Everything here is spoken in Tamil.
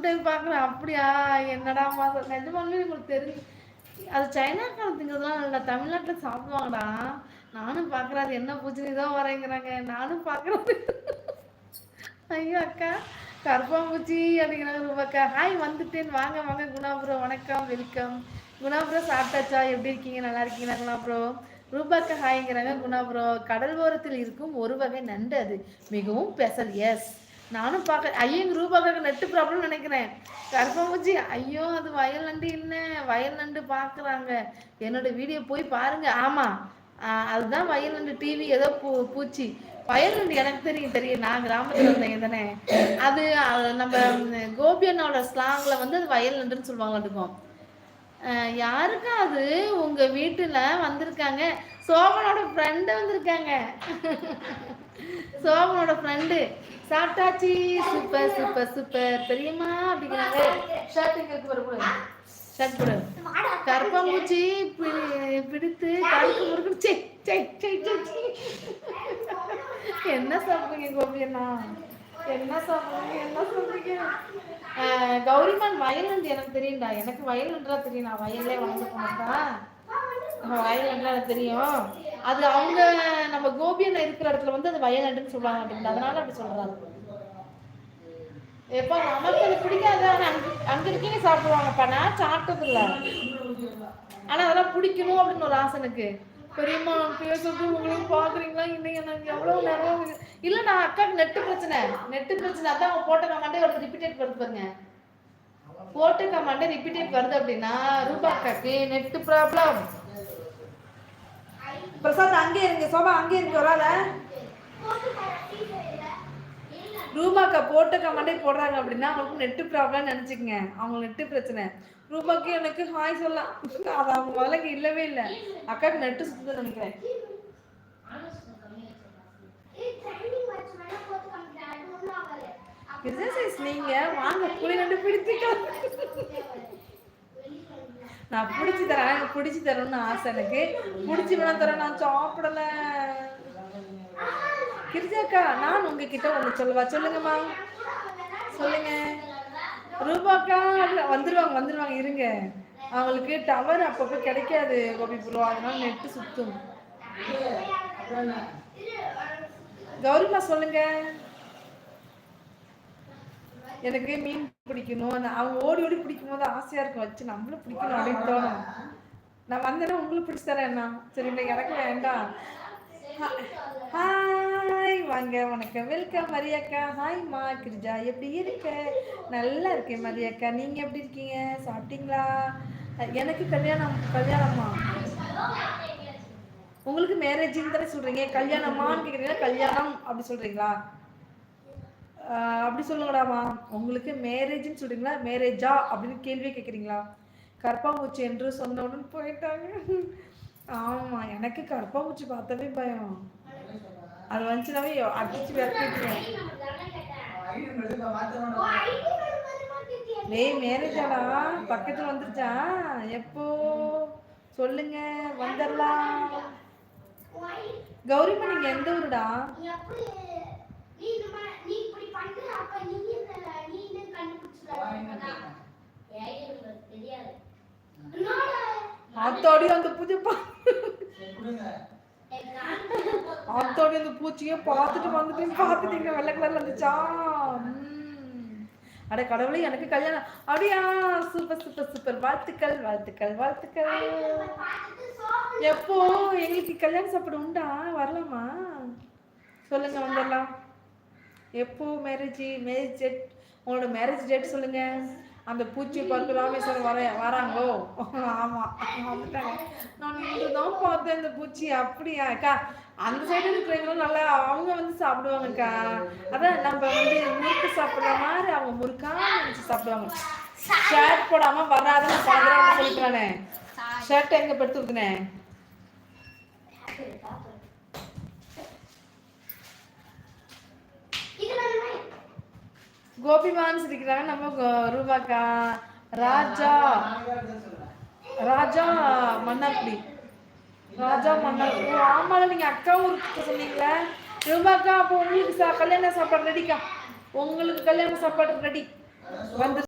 டைம் பார்க்குறேன். அப்படியா? என்னடாம்மா நிஜமாலுமே உங்களுக்கு தெரிஞ்சு அது சைனாக்காரன் திங்கிறதுலாம் இல்லை, தமிழ்நாட்டில் சாப்பிடுவாங்கடா. நானும் பார்க்குறேன். அது என்ன பூச்சினி தான் வரேங்கிறாங்க. நானும் பார்க்குறது. ஐயோ அக்கா கருப்பாம்பூச்சி அப்படிங்கிறாங்க ரூபாக்கா. ஹாய் வந்துட்டேன், வாங்க வாங்க குணாபுரம், வணக்கம், வெல்கம். குணாபுரம் சாப்பிட்டாச்சா? எப்படி இருக்கீங்க? நல்லா இருக்கீங்களா குணாபுரம்? ரூபாக்கா ஹாய்ங்கிறாங்க குணாபுரம். கடல் ஓரத்தில் இருக்கும் ஒரு வகை நண்டு, அது மிகவும் ஸ்பெஷல். எஸ், நானும் பார்க்க. ஐயோ எங்கள் ரூபாக்காக்கு நெட்டு ப்ராப்ளம் நினைக்கிறேன். கருப்பாம்பூச்சி ஐயோ அது வயல் நண்டு இல்லை, வயல் நண்டு பார்க்குறாங்க. என்னோட வீடியோ போய் பாருங்க. ஆமாம், அதுதான் வயல் நண்டு. டிவி ஏதோ பூச்சி வயல் நண்டு எனக்கு தெரியும். நான் கிராமத்தில் இருந்தேங்க தானே. அது நம்ம கோபியனோட ஸ்லாங்கில் வந்து அது வயல் நண்டுன்னு சொல்லுவாங்களாட்டுக்கும். யாருக்கா அது உங்கள் வீட்டில் வந்திருக்காங்க? சோமனோட ஃப்ரெண்டு வந்திருக்காங்க. சோமனோட ஃப்ரெண்டு. சாப்பிட்டாச்சு, சூப்பர் சூப்பர் சூப்பர் பெரியம்மா அப்படிங்கிறாங்க. ஷர்ட் எங்கே இருக்கு வரக்கூடாது, ஷர்ட் போடு. கருப்பாம்பூச்சி பிடித்து கருக்கு முறுக்கு. என்ன சாப்பிடுங்க கோபியண்ணா? என்ன சாப்பிடுங்க? என்ன சொல்றீங்க? கௌரிமான் வயல் நண்டு எனக்கு தெரியும்டா. எனக்கு வயல் நன்றா தெரியும். நான் வயல்லே வளர்ந்து போனதா. வயல் நன்றா எனக்கு தெரியும். அது அவங்க நம்ம கோபியண்ணா இருக்கிற இடத்துல வந்து அது வயல் நண்டுன்னு சொல்லுவாங்க அப்படின்ட்டு, அதனால அப்படி சொல்றாங்க. எப்போ நமக்கு அது பிடிக்காது, அங்க இருக்கீங்க சாப்பிடுவாங்கப்பா. நான் சாப்பிட்டது இல்லை, ஆனா அதெல்லாம் பிடிக்கணும் அப்படின்னு ஒரு ஆசை எனக்கு. பெரியம்மா பேசுறது உங்களுக்கு பாக்குறீங்களா? இன்னைக்கு எனக்கு எவ்வளவு நேரம் இல்லை. நான் அக்காவுக்கு நெட்டு பிரச்சனை அதான் அவங்க போட்ட கமாண்டே ஒரு ரிப்பீட்டட் வருது பாருங்க. போட்ட கமாண்டே ரிப்பீட்டட் வருது அப்படின்னா ரூபா அக்காக்கு நெட்டு ப்ராப்ளம். பிரசாத் அங்கே இருங்க, சோபா அங்கே இருங்க. வராத ரூபாக்கா போட்ட கமாண்டே போடுறாங்க அப்படின்னா அவங்களுக்கு நெட்டு ப்ராப்ளம் நினச்சிக்கங்க. அவங்களுக்கு நெட்டு பிரச்சனை. ரூபாக்கு எனக்கு ஹாய் சொல்லலாம், அது அவங்க முதல்ல இல்லவே இல்லை. அக்காவுக்கு நெட்டு சுற்றுதுன்னு நினைக்கிறேன். நீங்க வாங்க புளி நண்டு பிடிச்சிக்க, நான் பிடிச்சி தரேன். எனக்கு பிடிச்சி தரணும்னு ஆசை. எனக்கு பிடிச்சி வேணா தரேன், நான் சாப்பிடல. கிரிஜாக்கா நான் உங்ககிட்ட ஒன்று சொல்லவா? சொல்லுங்கம்மா, சொல்லுங்க. ரூபாக்கா வந்துருவாங்க இருங்க. அவங்களுக்கு டவர் அப்பப்போ கிடைக்காது கோபிபுரம், அதனால நெட்டு சுத்தும். கௌரிமா சொல்லுங்க. எனக்கு மீன் பிடிக்கணும், அவங்க ஓடி ஓடி பிடிக்கும் போது ஆசையா இருக்கும், வச்சு நம்மளும் பிடிக்கணும் அப்படின்னு தோணும். நான் வந்தேன்னா உங்களுக்கு பிடிச்சி தரேன் என்ன? சரிங்களா? எனக்கு வேண்டாம். ஹாய் வாங்க, வணக்கம், வெல்கம் மரியாக்கா. ஹாய்மா கிரிஜா, எப்படி இருக்க? நல்லா இருக்கேன் மரியாக்கா, நீங்க எப்படி இருக்கீங்க? சாப்பிட்டீங்களா? எனக்கு கல்யாணம்மா. உங்களுக்கு மேரேஜ்னு தானே சொல்றீங்க? கல்யாணமான்னு கேக்குறீங்களா கல்யாணம் அப்படி சொல்றீங்களா? அப்படி சொல்லுங்கடாமா. உங்களுக்கு மேரேஜ்னு சொல்றீங்களா மேரேஜா அப்படின்னு கேள்வியே கேட்குறீங்களா? கருப்பாம்பூச்சி என்று சொன்னோன்னு போயிட்டாங்க. ஆமா, எனக்கு கருப்பாம்பூச்சி பார்த்தாவே பயம். அது வந்துச்சுனாவே அடிச்சு விரட்டிடுவேன். மேரேஜாடா பக்கத்துல வந்துருச்சா? எப்போ சொல்லுங்க, வந்துடலாம். கௌரிமா நீங்க எந்த ஊருடா? ஆத்தாடி அந்த பூஜை ஆத்தாடி அந்த பூச்சியை பார்த்துட்டீங்க. வெள்ளை கலர்ல இருந்துச்சா? அட கடவுளே, எனக்கு கல்யாணம் அப்படியா? சூப்பர் சூப்பர் சூப்பர், வாழ்த்துக்கள் வாழ்த்துக்கள் வாழ்த்துக்கள். எப்போ எங்களுக்கு கல்யாண சாப்பாடு உண்டா? வரலாமா? சொல்லுங்க, வந்துடலாம். எப்போ மேரேஜ் டேட்? உங்களோட மேரேஜ் டேட் சொல்லுங்க. அந்த பூச்சி பார்த்து ராமேஸ்வரம் வராங்களோ? ஆமாம் வந்துட்டாங்க. நான் இன்று தான் பார்த்தேன் இந்த பூச்சி. அப்படியா அக்கா? அந்த சைடு இருக்கிறவங்களும் நல்லா அவங்க வந்து சாப்பிடுவாங்கக்கா. அதான் நம்ம வந்து முறுக்கு சாப்பிட்ற மாதிரி அவங்க முறுக்காக நினச்சி சாப்பிடுவாங்க. ஷர்ட் போடாமல் வராதுன்னு சாப்பிட்றான்னு சொல்லிக்கிறானே. ஷர்ட் எங்கே படுத்து இருக்குனே? கோபிமான் இருக்கிறாங்க. நம்ம ரூபாக்கா ராஜா மன்னார்குடி. ஆமால நீங்க அக்காவும் இருக்கு சொன்னீங்களே ரூபாக்கா. அப்போ உங்களுக்கு கல்யாண சாப்பாடு ரெடிக்கா? உங்களுக்கு கல்யாண சாப்பாடு ரெடி வந்து